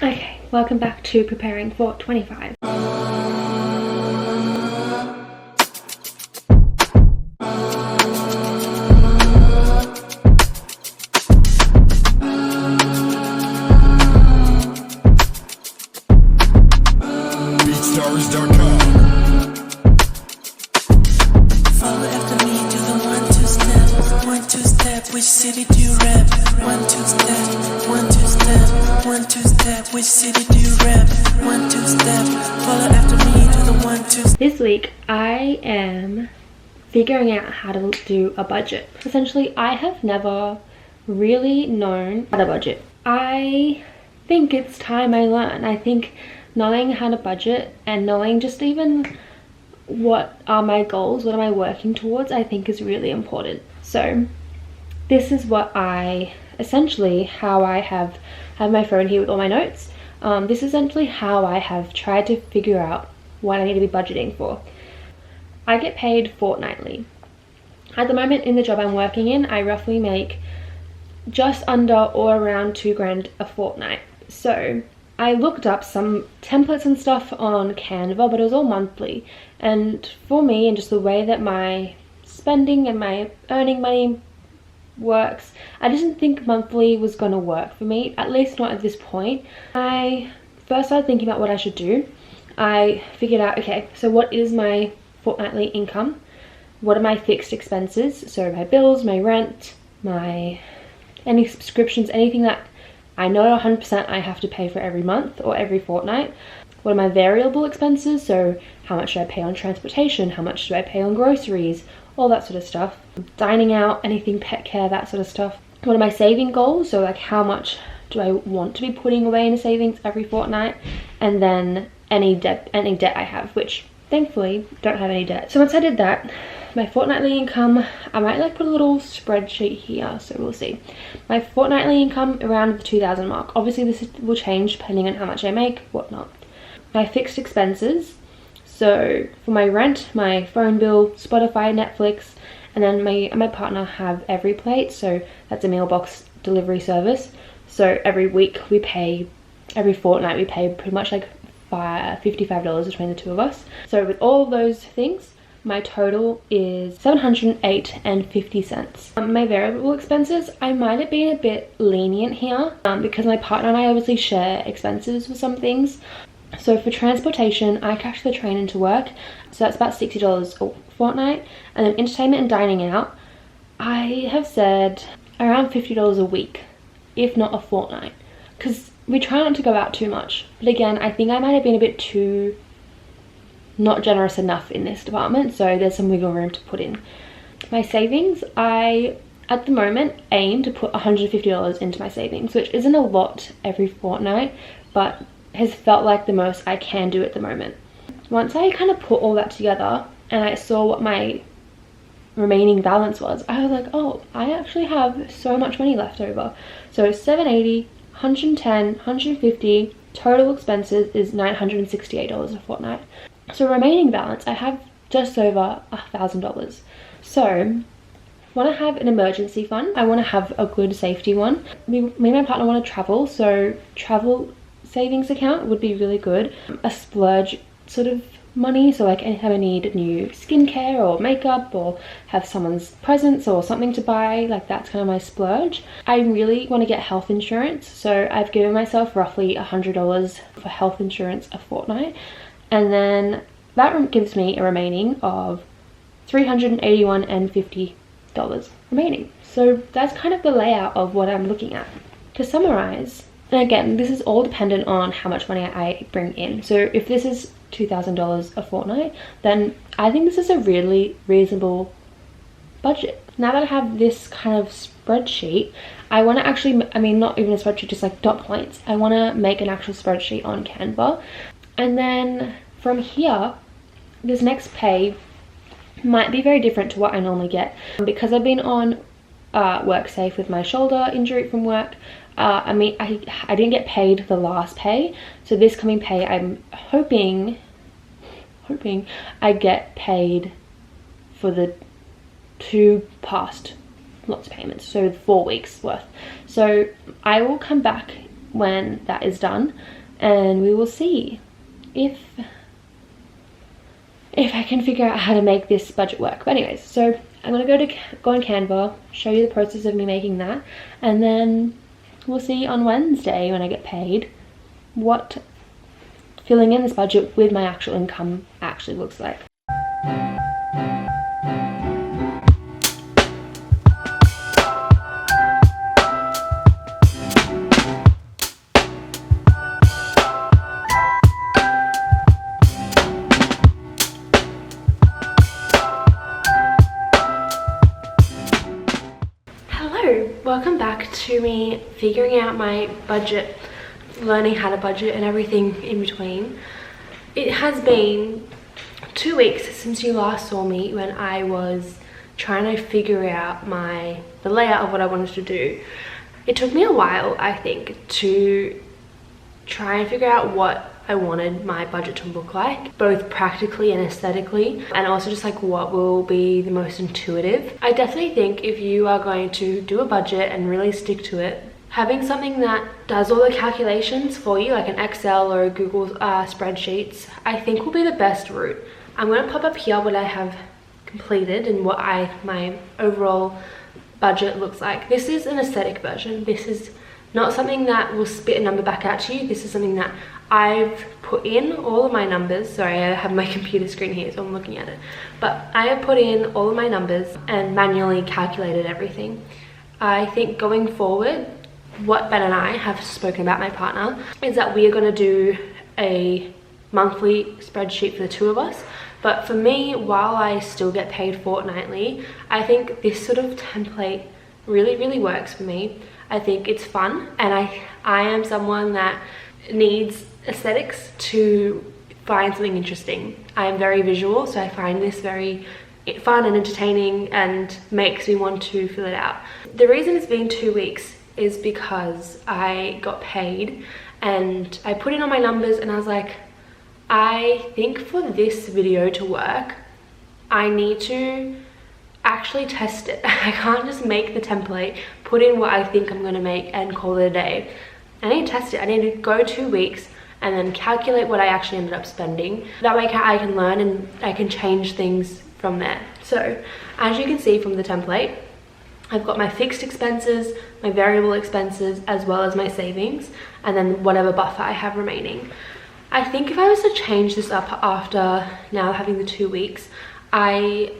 Okay, welcome back to preparing for 25. Which city do you rep? 1 2 step, 1 2 step, 1 2 step. Which city do you rep? 1 2 step. Follow after me to the 1 2 step. This week I am figuring out how to do a budget. Essentially, I have never really known how to budget. I think it's time I learn. I think knowing how to budget and knowing just even what are my goals, what am I working towards, I think is really important. So this is what how I have my phone here with all my notes. This is essentially how I have tried to figure out what I need to be budgeting for. I get paid fortnightly. At the moment in the job I'm working in, I roughly make just under or around $2,000 a fortnight. So I looked up some templates and stuff on Canva, but it was all monthly. And for me, and just the way that my spending and my earning money works, I didn't think monthly was going to work for me, at least not at this point. I first started thinking about what I should do. I figured out, okay, so what is my fortnightly income? What are my fixed expenses? So my bills, my rent, any subscriptions, anything that I know 100% I have to pay for every month or every fortnight. What are my variable expenses? So how much do I pay on transportation? How much do I pay on groceries? All that sort of stuff. Dining out, anything pet care, that sort of stuff. What are my saving goals? So like how much do I want to be putting away in savings every fortnight? And then any debt I have, which thankfully don't have any debt. So once I did that, my fortnightly income, I might like put a little spreadsheet here, so we'll see. My fortnightly income around the 2,000 mark. Obviously this will change depending on how much I make, whatnot. My fixed expenses. So for my rent, my phone bill, Spotify, Netflix, and then my partner have Everyplate, so that's a meal box delivery service. So every fortnight we pay pretty much like $55 between the two of us. So with all of those things, my total is $708.50. My variable expenses, I might have been a bit lenient here because my partner and I obviously share expenses with some things. So for transportation, I catch the train into work, so that's about $60 a fortnight. And then entertainment and dining out, I have said around $50 a week, if not a fortnight, because we try not to go out too much. But again, I think I might have been a bit too not generous enough in this department, so there's some wiggle room to put in. My savings, I at the moment aim to put $150 into my savings, which isn't a lot every fortnight, but has felt like the most I can do at the moment. Once I kind of put all that together and I saw what my remaining balance was, I was like, oh, I actually have so much money left over. So $780, $110, $150, total expenses is $968 a fortnight. So remaining balance, I have just over $1,000. So I want to have an emergency fund. I want to have a good safety one. Me and my partner want to travel, so travel savings account would be really good. A splurge sort of money, so like anytime I need new skincare or makeup or have someone's presents or something to buy, like that's kind of my splurge. I really want to get health insurance, so I've given myself roughly $100 for health insurance a fortnight, and then that gives me a remaining of $381.50 remaining. So that's kind of the layout of what I'm looking at. To summarize, and again, this is all dependent on how much money I bring in. So if this is $2,000 a fortnight, then I think this is a really reasonable budget. Now that I have this kind of spreadsheet, I want to actually, not even a spreadsheet, just like dot points. I want to make an actual spreadsheet on Canva. And then from here, this next pay might be very different to what I normally get. Because I've been on WorkSafe with my shoulder injury from work, I didn't get paid the last pay, so this coming pay I'm hoping I get paid for the 2 past lots of payments, so 4 weeks worth. So I will come back when that is done, and we will see if I can figure out how to make this budget work. But anyways, so I'm gonna go on Canva, show you the process of me making that, and then we'll see on Wednesday when I get paid what filling in this budget with my actual income actually looks like. Welcome back to me figuring out my budget, learning how to budget and everything in between. It has been 2 weeks since you last saw me when I was trying to figure out the layout of what I wanted to do. It took me a while, I think, to try and figure out what I wanted my budget to look like, both practically and aesthetically, and also just like what will be the most intuitive. I definitely think if you are going to do a budget and really stick to it, having something that does all the calculations for you, like an Excel or a Google spreadsheets, I think will be the best route. I'm going to pop up here what I have completed and what my overall budget looks like. This is an aesthetic version. This is not something that will spit a number back at you. This is something that I've put in all of my numbers. Sorry, I have my computer screen here, so I'm looking at it. But I have put in all of my numbers and manually calculated everything. I think going forward, what Ben and I have spoken about, my partner, is that we are going to do a monthly spreadsheet for the two of us. But for me, while I still get paid fortnightly, I think this sort of template really works for me. I think it's fun, and I am someone that needs aesthetics to find something interesting. I am very visual, so I find this very fun and entertaining and makes me want to fill it out. The reason it's been 2 weeks is because I got paid and I put in all my numbers and I was like, I think for this video to work, I need to actually test it. I can't just make the template, put in what I think I'm going to make and call it a day. I need to test it. I need to go 2 weeks and then calculate what I actually ended up spending. That way I can learn and I can change things from there. So as you can see from the template, I've got my fixed expenses, my variable expenses, as well as my savings, and then whatever buffer I have remaining. I think if I was to change this up after now having the 2 weeks, I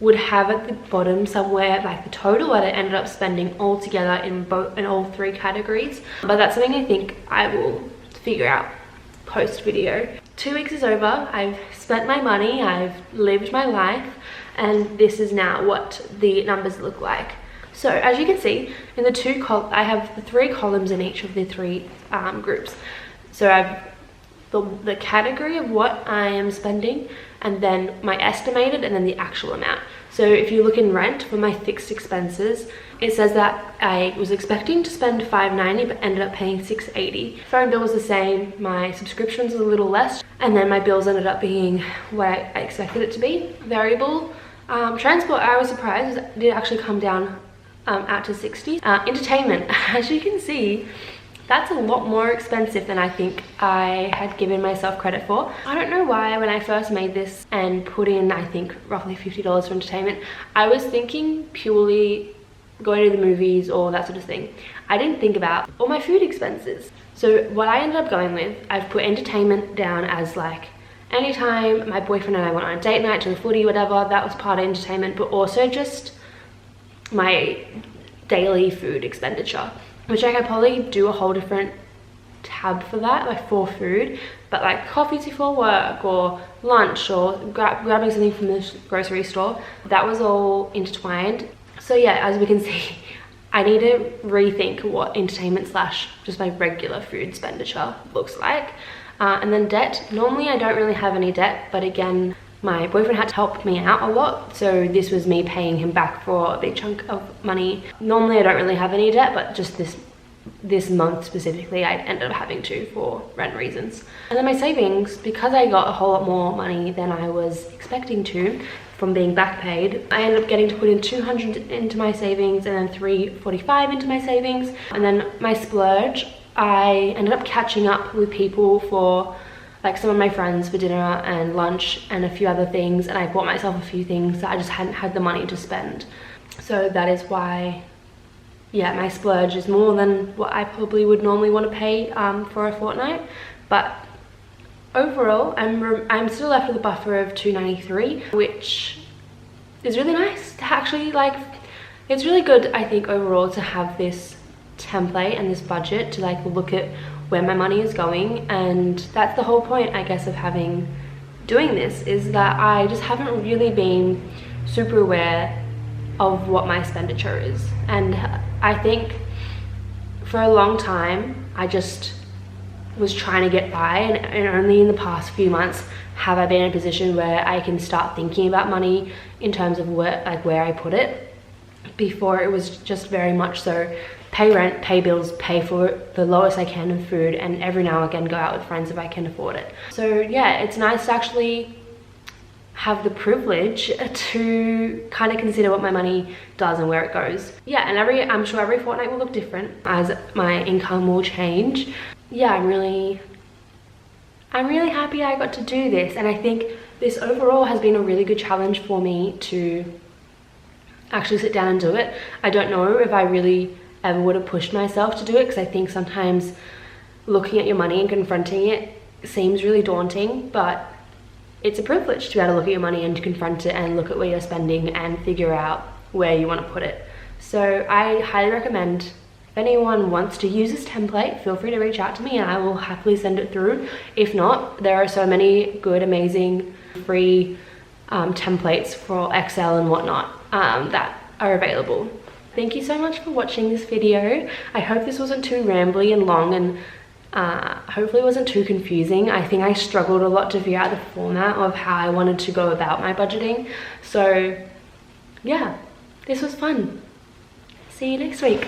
would have at the bottom somewhere like the total that I ended up spending all together in all 3 categories. But that's something I think I will figure out post video. 2 weeks is over. I've spent my money, I've lived my life, and this is now what the numbers look like. So as you can see, in the I have the 3 columns in each of the 3 groups. So I've the category of what I am spending, and then my estimated, and then the actual amount. So if you look in rent for my fixed expenses, it says that I was expecting to spend $590 but ended up paying $680. Phone bill was the same, my subscriptions was a little less, and then my bills ended up being what I expected it to be. Variable transport, I was surprised, it did actually come down out to $60. Entertainment, as you can see, that's a lot more expensive than I think I had given myself credit for. I don't know why when I first made this and put in, I think, roughly $50 for entertainment, I was thinking purely going to the movies or that sort of thing. I didn't think about all my food expenses. So what I ended up going with, I've put entertainment down as like anytime my boyfriend and I went on a date night to the footy, whatever, that was part of entertainment, but also just my daily food expenditure, which I could probably do a whole different tab for that, like for food, but like coffee before work or lunch or grabbing something from the grocery store, that was all intertwined. So yeah, as we can see, I need to rethink what entertainment / just my regular food expenditure looks like. And then debt, normally I don't really have any debt, but again, my boyfriend had to help me out a lot, so this was me paying him back for a big chunk of money. Normally I don't really have any debt, but just this month specifically I ended up having to for rent reasons. And then my savings, because I got a whole lot more money than I was expecting to from being back paid, I ended up getting to put in $200 into my savings and then $345 into my savings. And then my splurge, I ended up catching up with people for like some of my friends for dinner and lunch and a few other things, and I bought myself a few things that I just hadn't had the money to spend. So that is why, yeah, my splurge is more than what I probably would normally want to pay for a fortnight. But overall, I'm still left with a buffer of $2.93, which is really nice to actually, like, it's really good, I think, overall to have this template and this budget to like look at where my money is going. And that's the whole point, I guess, of doing this, is that I just haven't really been super aware of what my expenditure is. And I think for a long time I just was trying to get by, and only in the past few months have I been in a position where I can start thinking about money in terms of where I put it. Before, it was just very much so pay rent, pay bills, pay for the lowest I can in food, and every now and again go out with friends if I can afford it. So yeah, it's nice to actually have the privilege to kind of consider what my money does and where it goes. Yeah, and I'm sure every fortnight will look different as my income will change. Yeah, I'm really happy I got to do this, and I think this overall has been a really good challenge for me to actually sit down and do it. I don't know if I really ever would have pushed myself to do it, because I think sometimes looking at your money and confronting it seems really daunting, but it's a privilege to be able to look at your money and to confront it and look at where you're spending and figure out where you want to put it. So I highly recommend, if anyone wants to use this template, feel free to reach out to me and I will happily send it through. If not, there are so many good, amazing, free templates for Excel and whatnot that are available. Thank you so much for watching this video. I hope this wasn't too rambly and long, and hopefully it wasn't too confusing. I think I struggled a lot to figure out the format of how I wanted to go about my budgeting. So yeah, this was fun. See you next week.